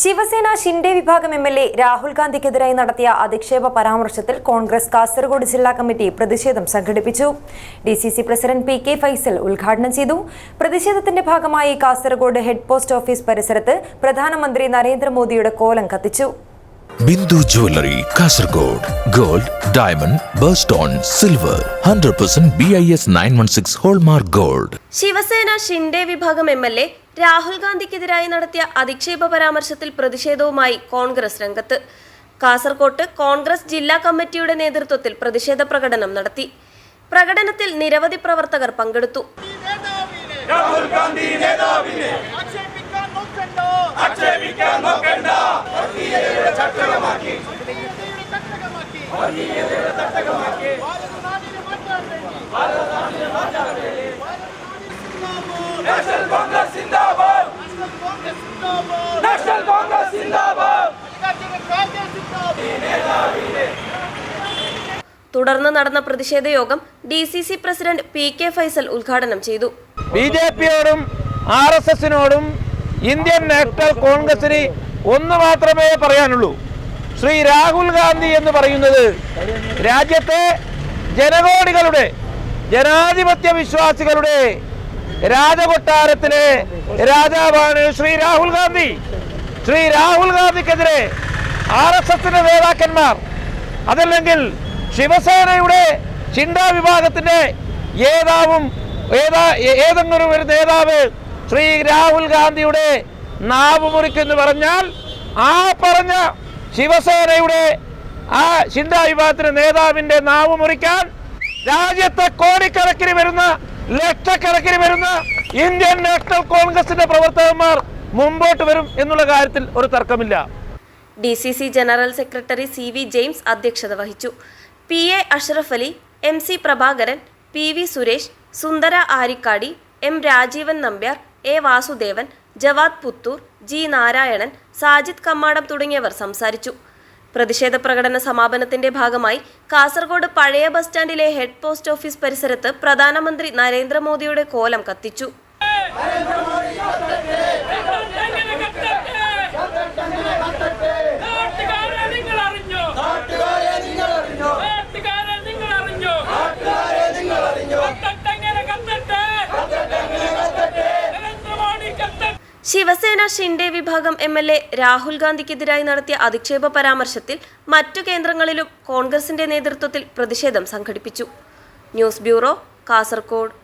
ശിവസേന ഷിൻഡെ വിഭാഗം എംഎൽഎ രാഹുൽ ഗാന്ധിക്കെതിരായി നടത്തിയ അധിക്ഷേപ പരാമർശത്തിൽ കോൺഗ്രസ് കാസർഗോഡ് ജില്ലാ കമ്മിറ്റി പ്രതിഷേധം സംഘടിപ്പിച്ചു. DCC president P K. ഫൈസൽ ഉദ്ഘാടനം ചെയ്തു. പ്രതിഷേധത്തിന്റെ ഭാഗമായി കാസർഗോഡ് ഹെഡ് പോസ്റ്റ് ഓഫീസ് പരിസരത്ത് പ്രധാനമന്ത്രി നരേന്ദ്രമോദിയുടെ കോലം കത്തിച്ചു. Bindu jewellery Kasaragod gold, diamond, birthstone, silver 100% BIS 916 hallmark gold. Shiv Sena Shinde വിഭാഗം എംഎൽഎ രാഹുൽ ഗാന്ധിക്കെതിരായി നടത്തിയ അധിക്ഷേപ പരാമർശത്തിൽ പ്രതിഷേധവുമായി കോൺഗ്രസ് രംഗത്ത്. കാസർകോട്ട് കോൺഗ്രസ് ജില്ലാ കമ്മിറ്റിയുടെ നേതൃത്വത്തിൽ പ്രതിഷേധ പ്രകടനം നടത്തി. പ്രകടനത്തിൽ നിരവധി പ്രവർത്തകർ പങ്കെടുത്തു. രാഹുൽ ഗാന്ധി നേതാവിനെ ആക്ഷേപിക്കാൻ നോക്കണ്ട. വർഗീയതയുടെ ചട്ടകമാക്കി നാഷണൽ കോൺഗ്രസ് സിന്ദാബാദ്, നാഷണൽ കോൺഗ്രസ് സിന്ദാബാദ്. തുടർന്ന് നടന്ന പ്രതിഷേധ യോഗം ഡിസിസി പ്രസിഡന്റ് പി.കെ. ഫൈസൽ ഉദ്ഘാടനം ചെയ്തു. ബിജെപിയോടും RSSനോടും ഇന്ത്യൻ നാഷണൽ കോൺഗ്രസിന് ഒന്ന് മാത്രമേ പറയാനുള്ളൂ. ശ്രീ രാഹുൽ ഗാന്ധി എന്ന് പറയുന്നത് രാജ്യത്തെ ജനകോടികളുടെ ജനാധിപത്യ വിശ്വാസികളുടെ രാജകൊട്ടാരത്തിലെ രാജാവാണ് ശ്രീ രാഹുൽ ഗാന്ധി. ശ്രീ രാഹുൽ ഗാന്ധിക്കെതിരെ RSSന്റെ നേതാക്കന്മാർ, അതല്ലെങ്കിൽ ശിവസേനയുടെ ഷിൻഡെ വിഭാഗത്തിന്റെ ഏതെങ്കിലും ഒരു നേതാവ് ശ്രീ രാഹുൽ ഗാന്ധിയുടെ നാവ് മുറിക്കെന്ന് പറഞ്ഞാൽ, ആ പറഞ്ഞ ശിവസേനയുടെ ആ ഷിൻഡെ വിഭാഗത്തിന്റെ നേതാവിന്റെ നാവ് മുറിക്കാൻ രാജ്യത്തെ കോടിക്കണക്കിന് വരുന്ന, ലക്ഷക്കണക്കിന് വരുന്ന ഇന്ത്യൻ നാഷണൽ കോൺഗ്രസിന്റെ പ്രവർത്തകന്മാർ മുമ്പോട്ട് വരും എന്നുള്ള കാര്യത്തിൽ ഒരു തർക്കമില്ല. DCC general secretary CV James അധ്യക്ഷത വഹിച്ചു. PA Ashraf Ali, MC Prabhakaran, PV Suresh, Sundara Arikkadi, M Rajeevan Nambiar, A Vasudevan, Jawad Puthur, G Narayanan, Sajid Kammadam തുടങ്ങിയവർ സംസാരിച്ചു. പ്രതിഷേധ പ്രകടന സമാപനത്തിന്റെ ഭാഗമായി കാസർഗോഡ് പഴയ ബസ് സ്റ്റാൻഡിലെ ഹെഡ് പോസ്റ്റ് ഓഫീസ് പരിസരത്ത് പ്രധാനമന്ത്രി നരേന്ദ്രമോദിയുടെ കോലം കത്തിച്ചു. ശിവസേന ഷിൻഡെ വിഭാഗം MLA രാഹുൽ ഗാന്ധിക്കെതിരായി നടത്തിയ അധിക്ഷേപ പരാമർശത്തിൽ മറ്റു കേന്ദ്രങ്ങളിലും കോൺഗ്രസിന്റെ നേതൃത്വത്തിൽ പ്രതിഷേധം സംഘടിപ്പിച്ചു. News bureau, Kasaragod.